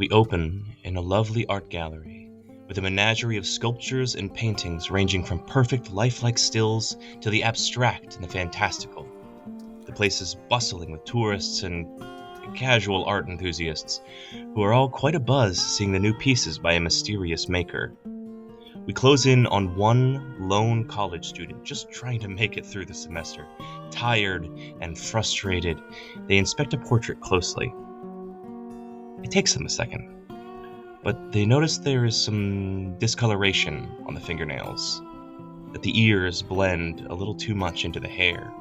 We open in a lovely art gallery with a menagerie of sculptures and paintings ranging from perfect lifelike stills to the abstract and the fantastical. The place is bustling with tourists and casual art enthusiasts who are all quite abuzz seeing the new pieces by a mysterious maker. We close in on one lone college student just trying to make it through the semester. Tired and frustrated, they inspect a portrait closely. It takes them a second, but they notice there is some discoloration on the fingernails, that the ears blend a little too much into the hair.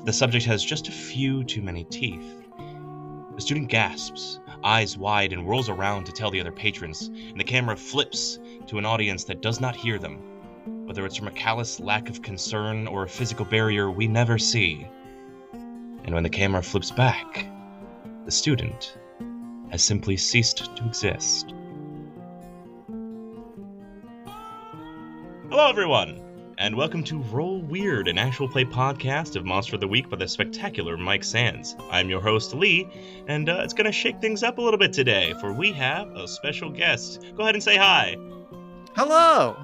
The subject has just a few too many teeth. The student gasps, eyes wide, and whirls around to tell the other patrons, and the camera flips to an audience that does not hear them, whether it's from a callous lack of concern or a physical barrier we never see. And when the camera flips back, the student has simply ceased to exist. Hello everyone, and welcome to Roll Weird, an actual play podcast of Monster of the Week by the spectacular Mike Sands. I'm your host, Lee, and it's going to shake things up a little bit today, for we have a special guest. Go ahead and say hi. Hello!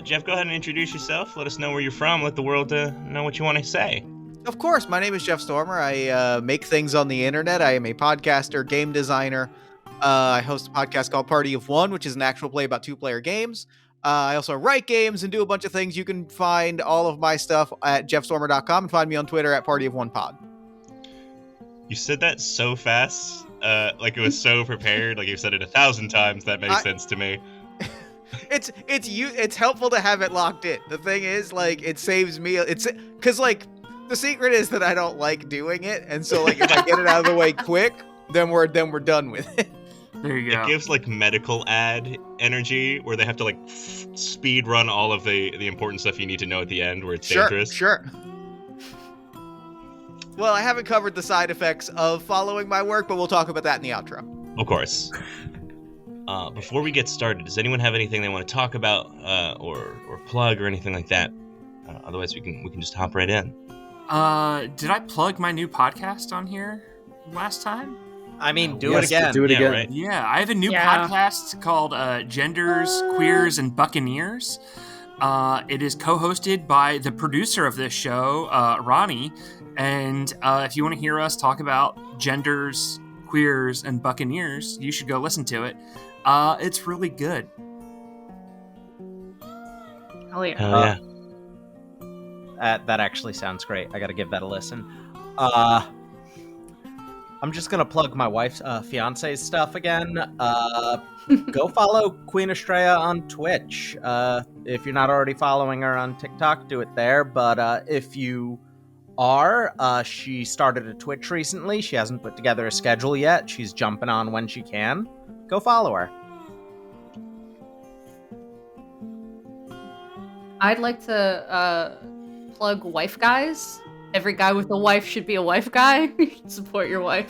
Jeff, go ahead and introduce yourself. Let us know where you're from. Let the world know what you want to say. Of course, my name is Jeff Stormer. I make things on the internet. I am a podcaster, game designer. I host a podcast called Party of One, which is an actual play about two-player games. I also write games and do a bunch of things. You can find all of my stuff at jeffstormer.com and find me on Twitter at PartyOfOnePod. You said that so fast, like it was so prepared, like you've said it 1,000 times. That makes sense to me. It's helpful to have it locked in. The thing is, like, it saves me. It's because, like, the secret is that I don't like doing it, and so, like, if I get it out of the way quick, then we're done with it. There you go. It gives like medical ad energy where they have to like speed run all of the important stuff you need to know at the end where it's dangerous. Sure. Well, I haven't covered the side effects of following my work, but we'll talk about that in the outro. Of course. Before we get started, does anyone have anything they want to talk about or plug or anything like that? Otherwise, we can just hop right in. Did I plug my new podcast on here last time? I mean, do it again. Do it again. Right? Yeah, I have a new podcast called Genders, Queers, and Buccaneers. It is co-hosted by the producer of this show, Ronnie. And if you want to hear us talk about genders, queers, and buccaneers, you should go listen to it. It's really good. Hell yeah. That actually sounds great. I gotta give that a listen. I'm just gonna plug my wife's fiance's stuff again. Go follow Queen Estrella on Twitch. If you're not already following her on TikTok, do it there. But if you are, she started a Twitch recently. She hasn't put together a schedule yet. She's jumping on when she can. Go follow her. I'd like to plug Wife Guys. Every guy with a wife should be a wife guy. You should support your wife.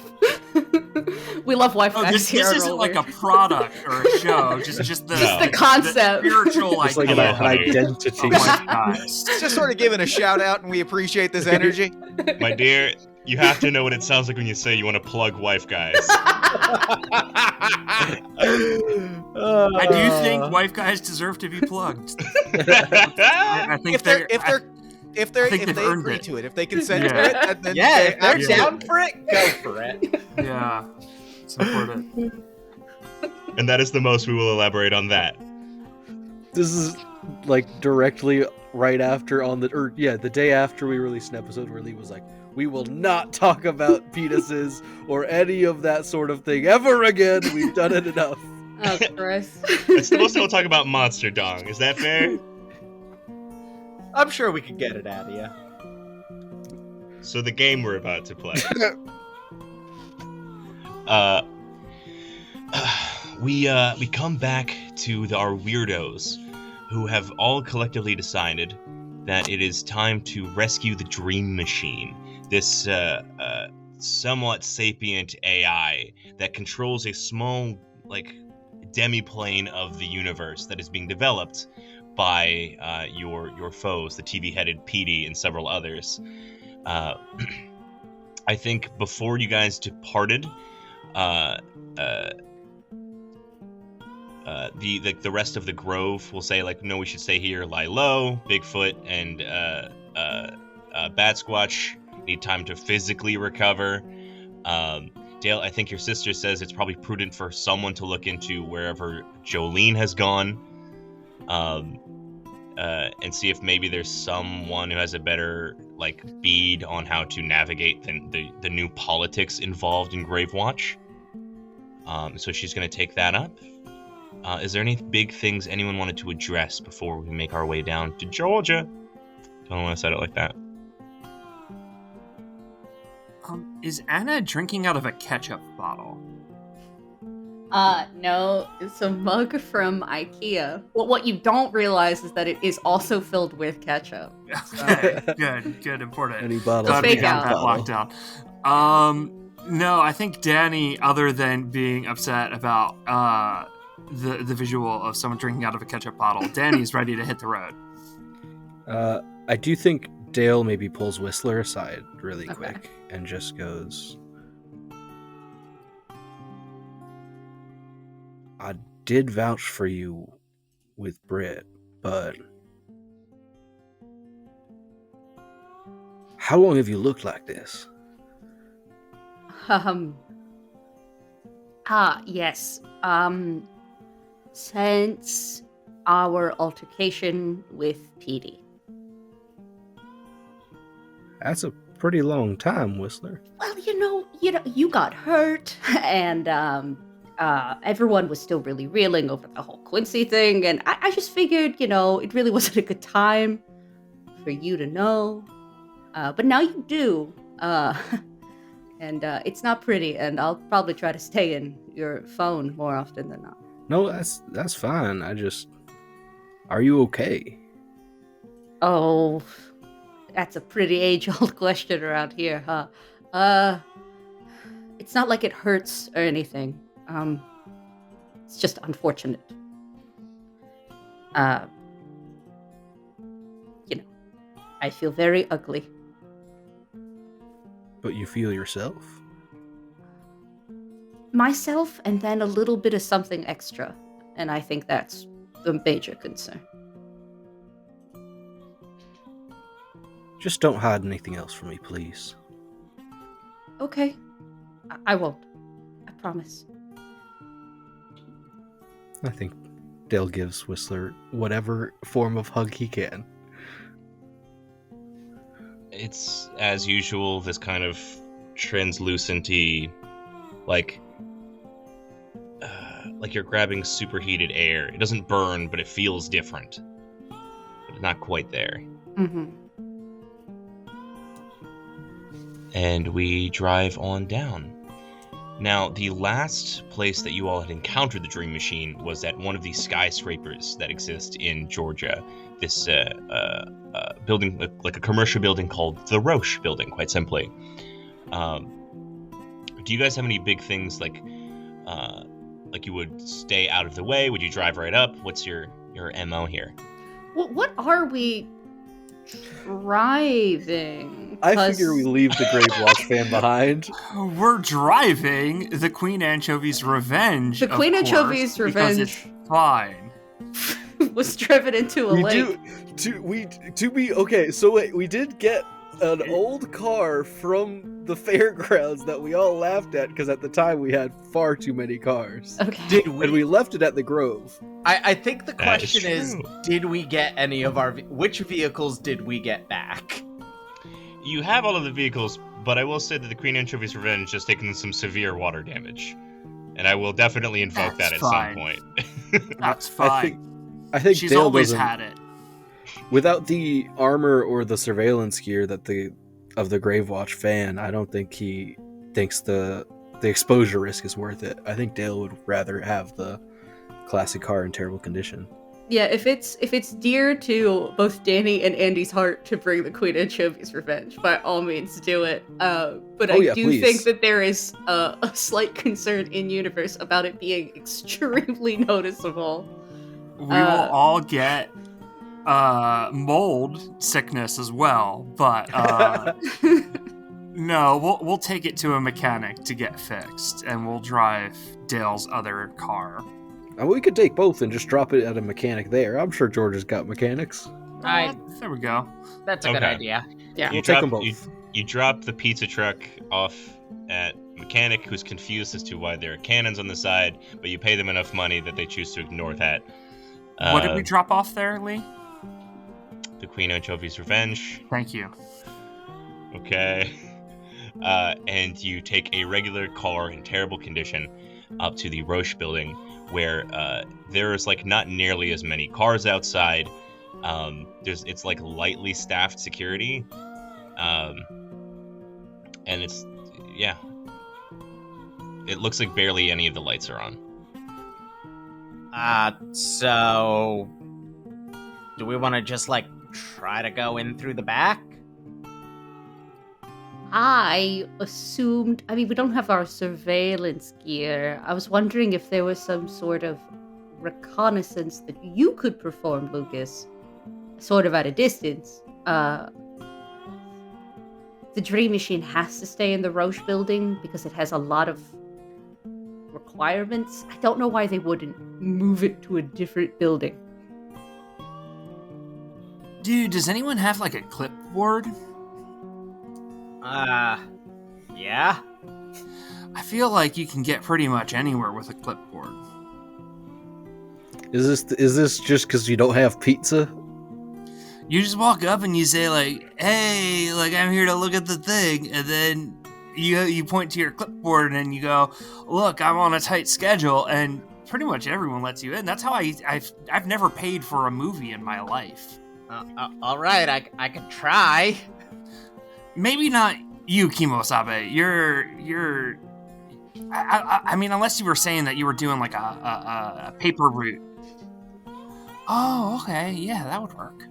We love wife guys this here. This isn't like a product or a show. Just the concept. The spiritual It's like an identity. of wife guys. Just sort of giving a shout out, and we appreciate this energy. My dear, you have to know what it sounds like when you say you want to plug wife guys. I do think wife guys deserve to be plugged. I think if they agree it. to it, if they consent to it, then If they're absolutely. down for it, go for it. Yeah, support it. And that is the most we will elaborate on that. This is like directly right after the day after we released an episode where Lee was like, we will not talk about penises or any of that sort of thing ever again. We've done it enough. Oh, Christ. It's the most we'll talk about monster dong. Is that fair? I'm sure we could get it out of you. So the game we're about to play. We come back to our weirdos who have all collectively decided that it is time to rescue the Dream Machine. This somewhat sapient AI that controls a small, demi-plane of the universe that is being developed by your foes, the TV-headed Petey and several others. I think before you guys departed, uh, uh, the rest of the grove will say like, no, we should stay here, lie low. Bigfoot and Bat Squatch need time to physically recover. Dale, I think your sister says it's probably prudent for someone to look into wherever Jolene has gone, and see if maybe there's someone who has a better like bead on how to navigate the new politics involved in Gravewatch. So she's going to take that up. Is there any big things anyone wanted to address before we make our way down to Georgia? Don't want to say it like that. Is Anna drinking out of a ketchup bottle? No, it's a mug from IKEA. Well, what you don't realize is that it is also filled with ketchup. Okay, good, important. Any bottle. Glad we fake got out. that locked down. No, I think Danny, other than being upset about the visual of someone drinking out of a ketchup bottle, Danny's ready to hit the road. I do think Dale maybe pulls Whistler aside really Okay. quick and just goes, I did vouch for you with Britt, but how long have you looked like this? Yes. Since our altercation with Petey. That's a pretty long time, Whistler. Well, you got hurt, and everyone was still really reeling over the whole Quincy thing, and I just figured, it really wasn't a good time for you to know. But now you do, and it's not pretty, and I'll probably try to stay in your phone more often than not. No, that's fine. Are you okay? Oh, that's a pretty age-old question around here, huh? It's not like it hurts or anything. It's just unfortunate. I feel very ugly. But you feel yourself? Myself, and then a little bit of something extra. And I think that's the major concern. Just don't hide anything else from me, please. Okay. I won't. I promise. I think Dale gives Whistler whatever form of hug he can. It's, as usual, this kind of translucent-y, like you're grabbing superheated air. It doesn't burn, but it feels different. But it's not quite there. Mm-hmm. And we drive on down. Now, the last place that you all had encountered the Dream Machine was at one of these skyscrapers that exist in Georgia. This building, like a commercial building called the Roche Building, quite simply. Do you guys have any big things like you would stay out of the way? Would you drive right up? What's your MO here? Well, what are we driving? I figure we leave the Gravewatch fan behind. We're driving the Queen Anchovy's Revenge. The Queen of course, Anchovy's because Revenge it's fine. was driven into a lake. We did get an old car from the fairgrounds that we all laughed at because at the time we had far too many cars. Okay. And we left it at the Grove. I think the question is, true. did we get any of which vehicles did we get back? You have all of the vehicles, but I will say that the Queen Anchovy's Revenge has taken some severe water damage. And I will definitely invoke That's that at fine. some point. That's fine. I think She's Dale always doesn't- had it. Without the armor or the surveillance gear of the Gravewatch fan, I don't think he thinks the exposure risk is worth it. I think Dale would rather have the classic car in terrible condition. Yeah, if it's dear to both Danny and Andy's heart to bring the Queen Anchovy's Revenge, by all means do it. But I do please. think that there is a slight concern in universe about it being extremely noticeable. We will all get mold sickness as well, but No, we'll take it to a mechanic to get fixed, and we'll drive Dale's other car. We could take both and just drop it at a mechanic there. I'm sure George has got mechanics. There we go. That's a good Okay. idea. Yeah. We'll take them both. You drop the pizza truck off at mechanic, who's confused as to why there are cannons on the side, but you pay them enough money that they choose to ignore that. What did we drop off there, Lee? The Queen Anchovy's Revenge. Thank you. Okay. And you take a regular car in terrible condition up to the Roche building, where there's like not nearly as many cars outside. It's like lightly staffed security. And it looks like barely any of the lights are on. So do we want to just like try to go in through the back? I assumed, we don't have our surveillance gear. I was wondering if there was some sort of reconnaissance that you could perform, Lucas, sort of at a distance. The Dream Machine has to stay in the Roche building because it has a lot of requirements. I don't know why they wouldn't move it to a different building. Dude, does anyone have like a clipboard? Yeah. I feel like you can get pretty much anywhere with a clipboard. Is this just because you don't have pizza? You just walk up and you say like, "Hey, like I'm here to look at the thing," and then you point to your clipboard and you go, "Look, I'm on a tight schedule," and pretty much everyone lets you in. That's how I've never paid for a movie in my life. All right, I could try. Maybe not you, Kimosabe. You're. I mean, unless you were saying that you were doing like a paper route. Oh, okay, yeah, that would work.